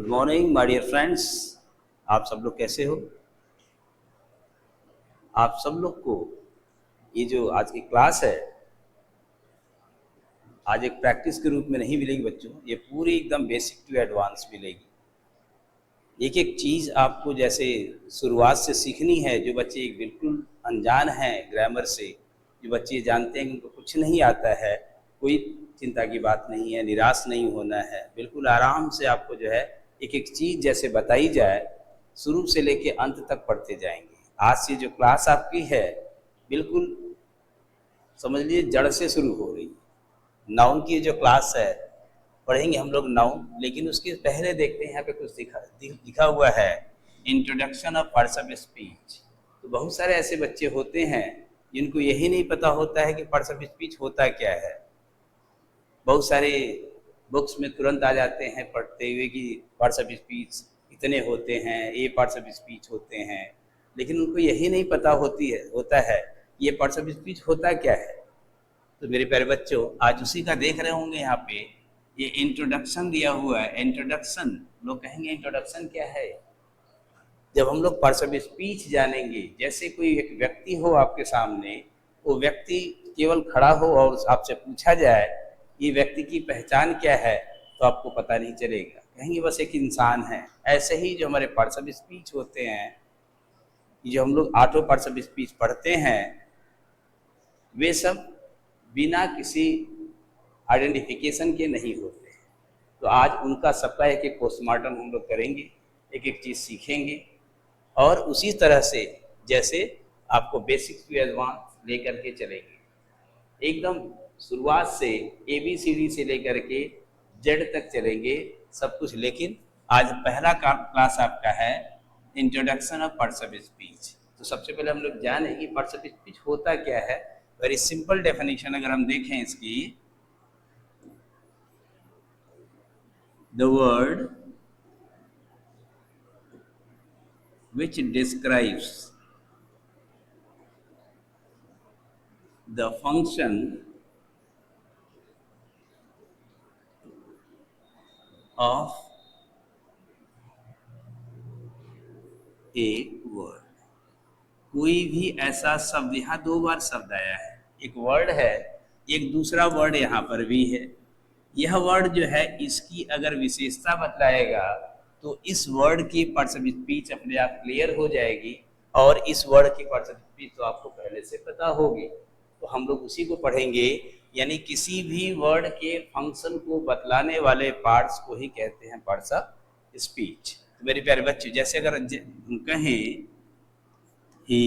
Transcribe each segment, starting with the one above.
Good morning my dear friends. आप सब लोग कैसे हो? आप सब लोग को ये जो आज की क्लास है आज एक प्रैक्टिस के रूप में नहीं मिलेगी बच्चों, ये पूरी एकदम बेसिक टू एडवांस मिलेगी। एक एक चीज़ आपको जैसे शुरुआत से सीखनी है। जो बच्चे बिल्कुल अनजान हैं ग्रामर से, जो बच्चे जानते हैं कि उनको कुछ नहीं आता है, कोई चिंता की बात नहीं है, निराश नहीं होना है। बिल्कुल आराम से आपको जो है एक एक चीज़ जैसे बताई जाए, शुरू से लेके अंत तक पढ़ते जाएंगे। आज से जो क्लास आपकी है बिल्कुल समझ लीजिए जड़ से शुरू हो रही है। नाउन की जो क्लास है पढ़ेंगे हम लोग नाउन, लेकिन उसके पहले देखते हैं यहाँ पे कुछ लिखा हुआ है, introduction of parts of speech. तो बहुत सारे ऐसे बच्चे होते हैं जिनको यही नहीं पता होता है कि पार्ट्स ऑफ स्पीच होता क्या है। बहुत सारे बुक्स में तुरंत आ जाते हैं पढ़ते हुए कि पार्ट्स ऑफ स्पीच इतने होते हैं, ये पार्ट्स ऑफ स्पीच होते हैं, लेकिन उनको यही नहीं पता होता है ये पार्ट्स ऑफ स्पीच होता क्या है। तो मेरे प्यारे बच्चों, आज उसी का देख रहे होंगे। यहाँ पे ये इंट्रोडक्शन दिया हुआ है। इंट्रोडक्शन लोग कहेंगे इंट्रोडक्शन क्या है। जब हम लोग पार्ट्स ऑफ स्पीच जानेंगे, जैसे कोई एक व्यक्ति हो आपके सामने, वो व्यक्ति केवल खड़ा हो और आपसे पूछा जाए ये व्यक्ति की पहचान क्या है, तो आपको पता नहीं चलेगा, कहेंगे बस एक इंसान है। ऐसे ही जो हमारे पार्ट्स ऑफ स्पीच होते हैं, जो हम लोग 8 पार्ट्स ऑफ स्पीच पढ़ते हैं, वे सब बिना किसी आइडेंटिफिकेशन के नहीं होते। तो आज उनका सबका एक एक पोस्टमार्टम हम लोग करेंगे, एक एक चीज़ सीखेंगे, और उसी तरह से जैसे आपको बेसिक टू एडवांस लेकर के चलेंगे। एकदम शुरुआत से ABCD से लेकर के Z तक चलेंगे सब कुछ। लेकिन आज पहला क्लास आपका है introduction of parts of speech. तो सबसे पहले हम लोग जाने कि पार्ट्स ऑफ स्पीच होता क्या है। वेरी सिंपल डेफिनेशन अगर हम देखें इसकी, the word which describes the function of a word। कोई भी ऐसा शब्द, यहाँ 2 बार शब्द आया है, एक वर्ड है, एक दूसरा वर्ड यहाँ पर भी है। यह वर्ड जो है इसकी अगर विशेषता बतलाएगा तो इस वर्ड की पार्ट्स ऑफ स्पीच अपने आप क्लियर हो जाएगी, और इस वर्ड की पार्ट्स ऑफ स्पीच तो आपको पहले से पता होगी। तो हम लोग उसी को पढ़ेंगे, यानी किसी भी वर्ड के फंक्शन को बतलाने वाले पार्ट्स को ही कहते हैं पार्ट्स ऑफ स्पीच। तो मेरे प्यारे बच्चे, जैसे अगर कहें he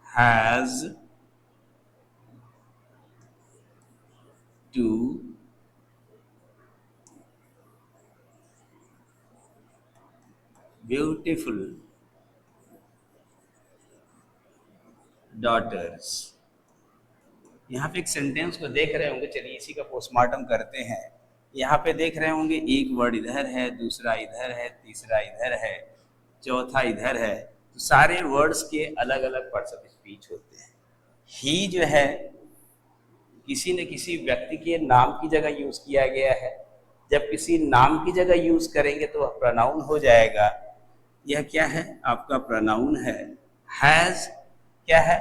has two beautiful daughters। यहाँ पे एक सेंटेंस को देख रहे होंगे, चलिए इसी का पोस्टमार्टम करते हैं। यहाँ पे देख रहे होंगे एक वर्ड इधर है, दूसरा इधर है, तीसरा इधर है, चौथा इधर है। तो सारे वर्ड्स के अलग अलग पार्ट्स ऑफ स्पीच होते हैं। ही जो है किसी न किसी व्यक्ति के नाम की जगह यूज किया गया है। जब किसी नाम की जगह यूज करेंगे तो वह प्रोनाउन हो जाएगा। यह क्या है? आपका प्रोनाउन है। हैज क्या है?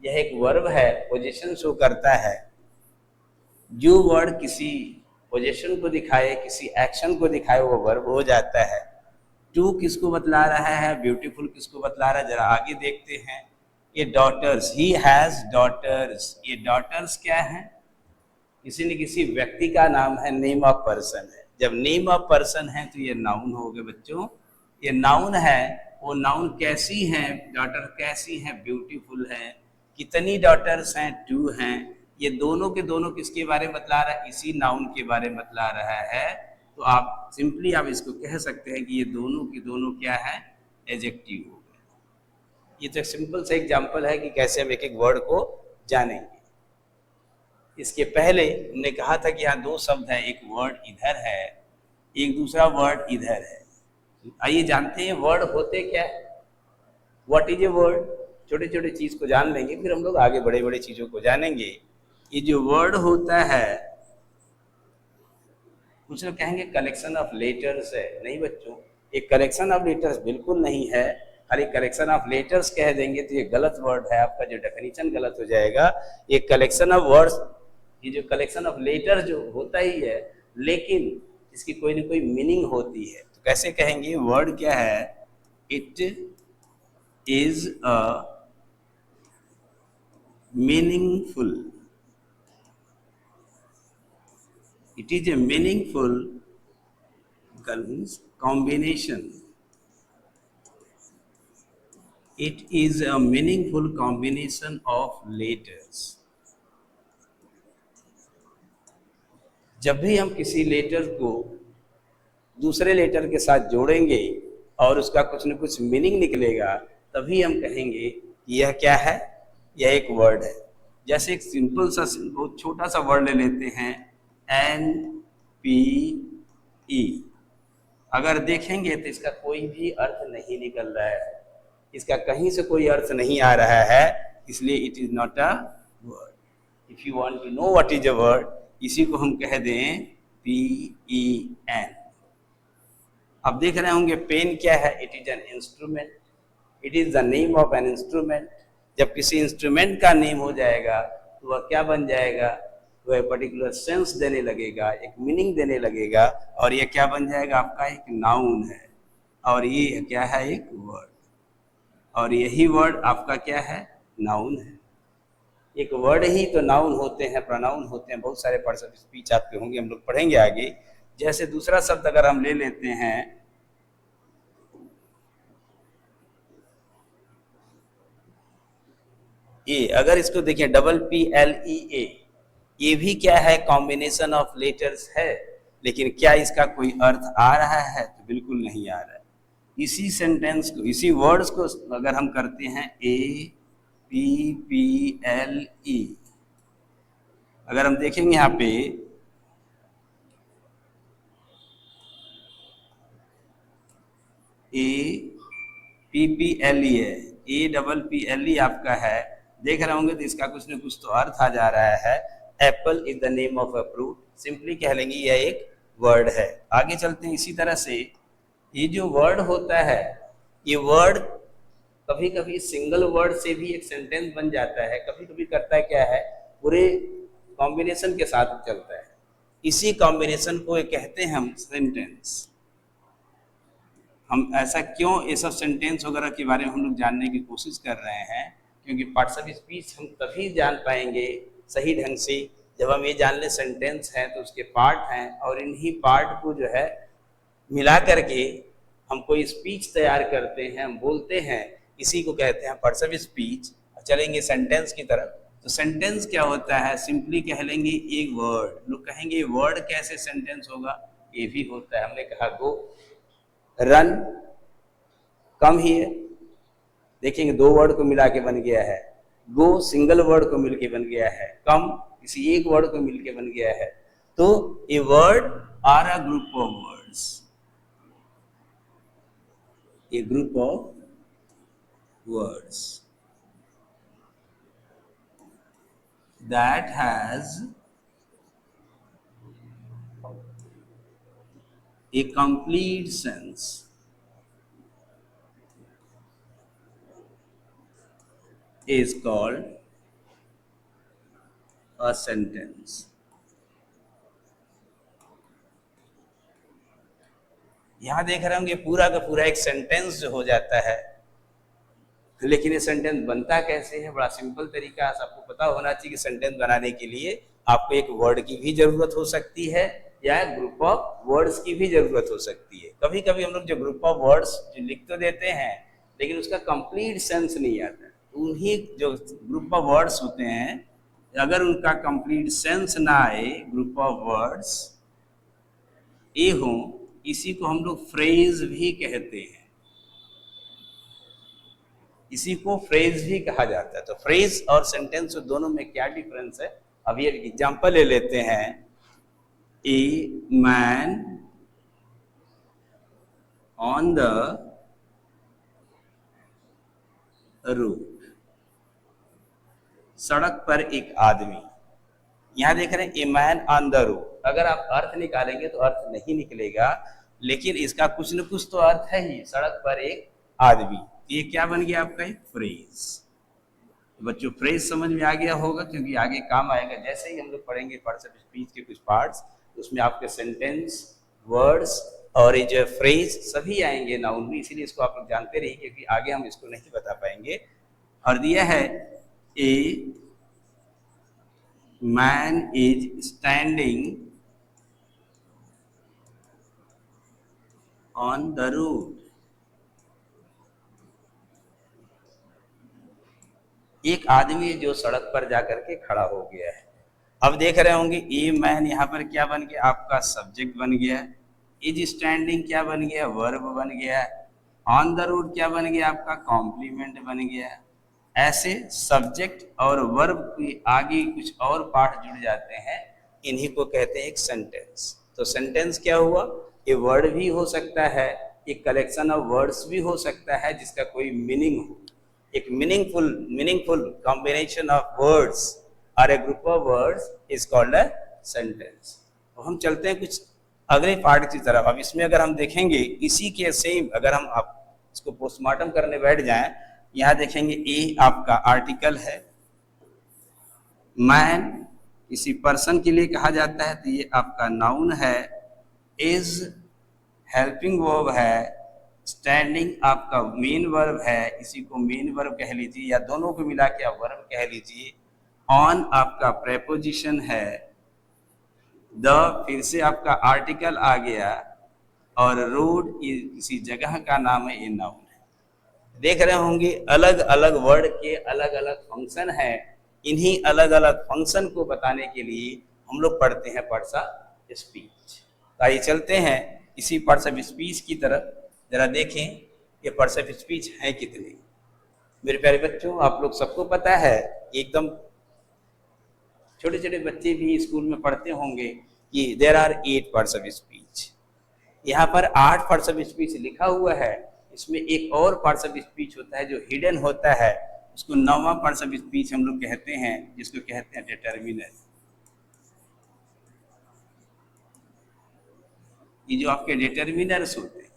यह एक वर्ब है, पोजीशन शो करता है। जो वर्ड किसी पोजीशन को दिखाए, किसी एक्शन को दिखाए, वो वर्ब हो जाता है। टू किसको बतला रहा है? ब्यूटीफुल किसको बतला रहा है? जरा आगे देखते हैं। ये डॉटर्स, ही हैज डॉटर्स। ये डॉटर्स क्या है? किसी न किसी व्यक्ति का नाम है, नेम ऑफ पर्सन है। जब नेम ऑफ पर्सन है तो ये नाउन हो गए बच्चों। ये नाउन है। वो नाउन कैसी हैं? डॉटर कैसी हैं? ब्यूटीफुल है। कितनी डॉटर्स हैं? 2 हैं। ये दोनों के दोनों किसके बारे में बतला रहा है? इसी नाउन के बारे में बतला रहा है। तो आप सिंपली आप इसको कह सकते हैं कि ये दोनों के दोनों क्या है? एडजेक्टिव हो गए। ये तो एक सिंपल सा एग्जांपल है कि कैसे हम एक एक वर्ड को जानेंगे। इसके पहले हमने कहा था कि यहाँ 2 शब्द हैं, एक वर्ड इधर है, एक दूसरा वर्ड इधर है। आइए जानते हैं वर्ड होते क्या है। What is a word? छोटे छोटे चीज को जान लेंगे, फिर हम लोग आगे बड़े बड़े चीजों को जानेंगे। ये जो वर्ड होता है कुछ लोग कहेंगे कलेक्शन ऑफ लेटर्स है। नहीं बच्चों, एक कलेक्शन ऑफ लेटर्स बिल्कुल नहीं है। खाली कलेक्शन ऑफ लेटर्स कह देंगे तो ये गलत वर्ड है, आपका जो डेफिनेशन गलत हो जाएगा। एक कलेक्शन ऑफ वर्ड्स, ये जो कलेक्शन ऑफ लेटर जो होता ही है, लेकिन इसकी कोई ना कोई मीनिंग होती है। तो कैसे कहेंगे? वर्ड क्या है? It is a meaningful, it is a meaningful combination. It is a meaningful combination of letters. जब भी हम किसी लेटर को दूसरे लेटर के साथ जोड़ेंगे और उसका कुछ न कुछ मीनिंग निकलेगा, तभी हम कहेंगे कि यह क्या है, यह एक वर्ड है। जैसे एक सिंपल सा बहुत छोटा सा वर्ड ले लेते हैं, NPE। अगर देखेंगे तो इसका कोई भी अर्थ नहीं निकल रहा है, इसका कहीं से कोई अर्थ नहीं आ रहा है, इसलिए it is not a word. If you want to know what is a word, इसी को हम कह दें PEN। अब देख रहे होंगे पेन क्या है? It is an instrument, it is the name of an instrument. जब किसी इंस्ट्रूमेंट का नेम हो जाएगा तो वह क्या बन जाएगा? वह पर्टिकुलर सेंस देने लगेगा, एक मीनिंग देने लगेगा, और यह क्या बन जाएगा? आपका एक नाउन है, और ये क्या है? एक वर्ड। और यही वर्ड आपका क्या है? नाउन है। एक वर्ड ही तो नाउन होते हैं, प्रोनाउन होते हैं। बहुत सारे पार्ट्स ऑफ स्पीच आपके होंगे, हम लोग पढ़ेंगे आगे। जैसे दूसरा शब्द अगर हम ले लेते हैं, ए। अगर इसको देखिए, PPLEA, ये भी क्या है? कॉम्बिनेशन ऑफ लेटर्स है, लेकिन क्या इसका कोई अर्थ आ रहा है? तो बिल्कुल नहीं आ रहा है। इसी सेंटेंस को, इसी वर्ड्स को अगर हम करते हैं APPLE, अगर हम देखेंगे यहाँ पे APPLE है, APPLE आपका है। देख रहे होंगे तो इसका कुछ न कुछ तो अर्थ आ जा रहा है। Apple is the name of a fruit, simply कह लेंगे यह एक वर्ड है। आगे चलते हैं। इसी तरह से ये जो वर्ड होता है, ये वर्ड कभी कभी सिंगल वर्ड से भी एक सेंटेंस बन जाता है, कभी कभी करता है क्या है? पूरे कॉम्बिनेशन के साथ चलता है। इसी कॉम्बिनेशन को कहते हैं हम सेंटेंस। हम ऐसा क्यों ये सब सेंटेंस वगैरह के बारे में हम लोग जानने की कोशिश कर रहे हैं? क्योंकि पार्ट्स ऑफ स्पीच हम तभी जान पाएंगे सही ढंग से जब हम ये जान ले सेंटेंस है तो उसके पार्ट हैं, और इन्हीं पार्ट को जो है मिला करके हम कोई स्पीच तैयार करते हैं, हम बोलते हैं। इसी को कहते हैं पार्ट्स ऑफ स्पीच। चलेंगे सेंटेंस की तरफ। तो सेंटेंस क्या होता है? सिंपली कह लेंगे एक वर्ड। लोग कहेंगे वर्ड कैसे सेंटेंस होगा? ये भी होता है। हमने कहा गो, रन, कम हियर, देखेंगे दो वर्ड को मिला के बन गया है। गो सिंगल वर्ड को मिलके बन गया है, कम किसी एक वर्ड को मिलके बन गया है। तो a word are a group of words, a group of words that has a complete sense is called a sentence। यहां देख रहे होंगे पूरा का पूरा एक सेंटेंस जो हो जाता है, लेकिन ये सेंटेंस बनता कैसे है? बड़ा सिंपल तरीका है। आपको पता होना चाहिए कि सेंटेंस बनाने के लिए आपको एक वर्ड की भी जरूरत हो सकती है या ग्रुप ऑफ वर्ड्स की भी जरूरत हो सकती है। कभी कभी हम लोग जो ग्रुप ऑफ वर्ड्स जो लिख तो देते हैं, लेकिन उसका कंप्लीट सेंस नहीं आता। उन्हीं जो ग्रुप ऑफ वर्ड्स होते हैं, अगर उनका कंप्लीट सेंस ना आए, ग्रुप ऑफ वर्ड्स ये हो, इसी को हम लोग फ्रेज भी कहते हैं। इसी को फ्रेज भी कहा जाता है। तो फ्रेज और सेंटेंस दोनों में क्या डिफरेंस है? अब ये एग्जांपल ले लेते हैं। A man on the road, सड़क पर एक आदमी। यहां देख रहे हैं a man on the road. अगर आप अर्थ निकालेंगे तो अर्थ नहीं निकलेगा, लेकिन इसका कुछ न कुछ तो अर्थ है ही। सड़क पर एक आदमी, ये क्या बन गया आपका एक फ्रेज। बच्चों फ्रेज समझ में आ गया होगा, क्योंकि आगे काम आएगा। जैसे ही हम लोग पढ़ेंगे पार्ट्स ऑफ स्पीच के कुछ पार्ट्स, उसमें आपके सेंटेंस, वर्ड्स और ये जो फ्रेज सभी आएंगे नाउन में, इसीलिए इसको आप लोग जानते रहिए, क्योंकि आगे हम इसको नहीं बता पाएंगे। और दिया है a man is standing on the road. एक आदमी जो सड़क पर जाकर के खड़ा हो गया है। अब देख रहे होंगे ए मैन यहाँ पर क्या बन गया, आपका सब्जेक्ट बन गया। इज स्टैंडिंग क्या बन गया, वर्ब बन गया। ऑन द रोड क्या बन गया, आपका कॉम्प्लीमेंट बन गया। ऐसे सब्जेक्ट और वर्ब के आगे कुछ और पार्ट जुड़ जाते हैं, इन्हीं को कहते हैं एक सेंटेंस। तो सेंटेंस क्या हुआ, ये वर्ड भी हो सकता है, एक कलेक्शन ऑफ वर्ड्स भी हो सकता है जिसका कोई मीनिंग हो। एक मीनिंगफुल कॉम्बिनेशन ऑफ वर्ड्स और a group of words is called a sentence. तो हम चलते हैं कुछ अगले पार्ट की तरफ। अब इसमें अगर हम देखेंगे इसी के सेम, अगर हम आप इसको पोस्टमार्टम करने बैठ जाएं, यहाँ देखेंगे ए आपका आर्टिकल है, मैन किसी पर्सन के लिए कहा जाता है तो ये आपका नाउन है, इज हेल्पिंग वर्ब है, स्टैंडिंग आपका मेन वर्ब है, इसी को मेन वर्ब कह लीजिए या दोनों को मिला के आप वर्ब कह लीजिए। ऑन आपका प्रेपोजिशन है, द फिर से आपका आर्टिकल आ गया, और रोड किसी जगह का नाम है, ये नाउन है। देख रहे होंगे अलग अलग वर्ड के अलग अलग फंक्शन है। इन्हीं अलग अलग फंक्शन को बताने के लिए हम लोग पढ़ते हैं पार्ट्स ऑफ स्पीच। तो आइए चलते हैं इसी पार्ट्स ऑफ स्पीच की तरफ, जरा देखें ये पार्ट्स ऑफ स्पीच हैं कितने। मेरे प्यारे बच्चों, आप लोग सबको पता है, एकदम छोटे छोटे बच्चे भी स्कूल में पढ़ते होंगे कि there are 8 parts of speech. यहाँ पर 8 पार्ट्स ऑफ स्पीच लिखा हुआ है। इसमें एक और पार्ट्स ऑफ स्पीच होता है जो हिडन होता है, उसको 9वां पार्ट्स ऑफ स्पीच हम लोग कहते हैं, जिसको कहते हैं डिटर्मिनर। ये जो आपके डिटर्मिनर्स होते हैं,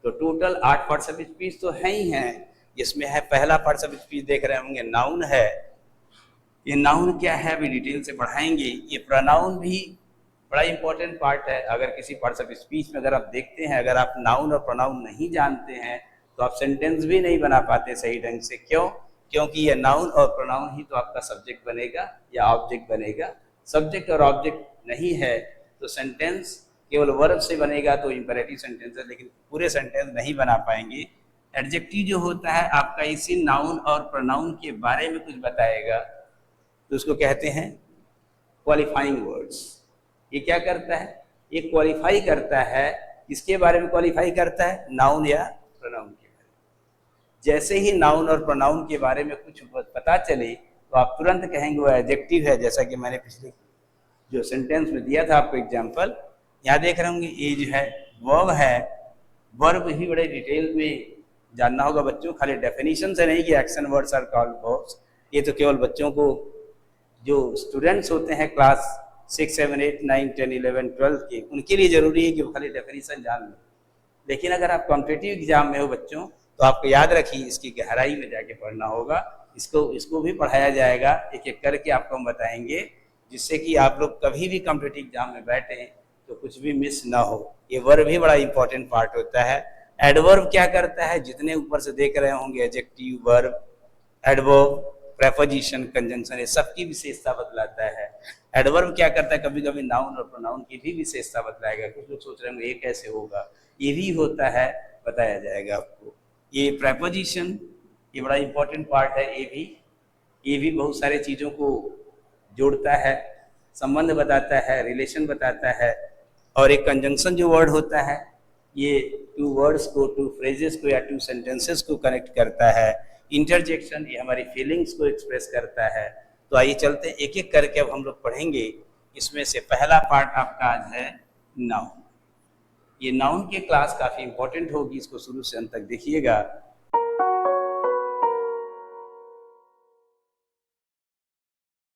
तो टोटल 8 पार्ट्स ऑफ स्पीच तो है ही हैं। जिसमें है पहला पार्ट्स ऑफ स्पीच देख रहे होंगे, नाउन है। ये नाउन क्या है अभी डिटेल से पढ़ाएंगे। ये प्रोनाउन भी बड़ा इंपॉर्टेंट पार्ट है। अगर किसी पार्ट्स ऑफ स्पीच में अगर आप देखते हैं, अगर आप नाउन और प्रोनाउन नहीं जानते हैं तो आप सेंटेंस भी नहीं बना पाते सही ढंग से। क्यों? क्योंकि ये नाउन और प्रोनाउन ही तो आपका सब्जेक्ट बनेगा या ऑब्जेक्ट बनेगा। सब्जेक्ट और ऑब्जेक्ट नहीं है तो सेंटेंस केवल वर्ब से बनेगा तो इंपेरेटिव सेंटेंस है, लेकिन पूरे सेंटेंस नहीं बना पाएंगे। एडजेक्टिव जो होता है आपका इसी नाउन और प्रोनाउन के बारे में कुछ बताएगा, तो उसको कहते हैं क्वालिफाइंग वर्ड्स। ये क्या करता है? ये क्वालिफाई करता है। किसके बारे में क्वालिफाई करता है? नाउन या प्रोनाउन के बारे में। जैसे ही नाउन और प्रोनाउन के बारे में कुछ पता चले तो आप तुरंत कहेंगे वो एडजेक्टिव है। जैसा कि मैंने पिछले जो सेंटेंस में दिया था आपको एग्जाम्पल, यहाँ देख रहे होंगे ये जो है वर्ब है। वर्ब ही बड़े डिटेल में जानना होगा बच्चों, खाली डेफिनेशन से नहीं कि action words are called verbs. ये तो केवल बच्चों को, जो स्टूडेंट्स होते हैं क्लास 6, 7, 8, 9, 10, 11, 12 के, उनके लिए जरूरी है कि वो खाली डेफिनेशन जान लो। लेकिन अगर आप कॉम्पिटिटिव एग्जाम में हो बच्चों, तो आपको याद रखिए इसकी गहराई में जाके पढ़ना होगा। इसको भी पढ़ाया जाएगा, एक एक करके आपको हम बताएंगे, जिससे कि आप लोग कभी भी कॉम्पिटिटिव एग्जाम में बैठे तो कुछ भी मिस ना हो। ये वर्ब भी बड़ा इंपॉर्टेंट पार्ट होता है। एडवर्ब क्या करता है? जितने ऊपर से देख रहे होंगे, adjective, verb, adverb, preposition, conjunction, ये सबकी विशेषता बतलाता है। एडवर्ब क्या करता है? कभी कभी नाउन और प्रोनाउन की भी विशेषता बतलाएगा। कुछ लोग सोच रहे होंगे ये कैसे होगा, ये भी होता है, बताया जाएगा आपको। ये प्रेपोजिशन, ये बड़ा इंपॉर्टेंट पार्ट है। ये भी बहुत सारे चीज़ों को जोड़ता है, संबंध बताता है, रिलेशन बताता है। और एक कंजंक्शन जो वर्ड होता है, ये 2 वर्ड्स को, 2 फ्रेजेस को या 2 सेंटेंसेस को कनेक्ट करता है। इंटरजेक्शन, ये हमारी फीलिंग्स को एक्सप्रेस करता है। तो आइए चलते हैं एक एक करके अब हम लोग पढ़ेंगे। इसमें से पहला पार्ट आपका आज है नाउन। ये नाउन की क्लास काफ़ी इंपॉर्टेंट होगी, इसको शुरू से अंत तक देखिएगा।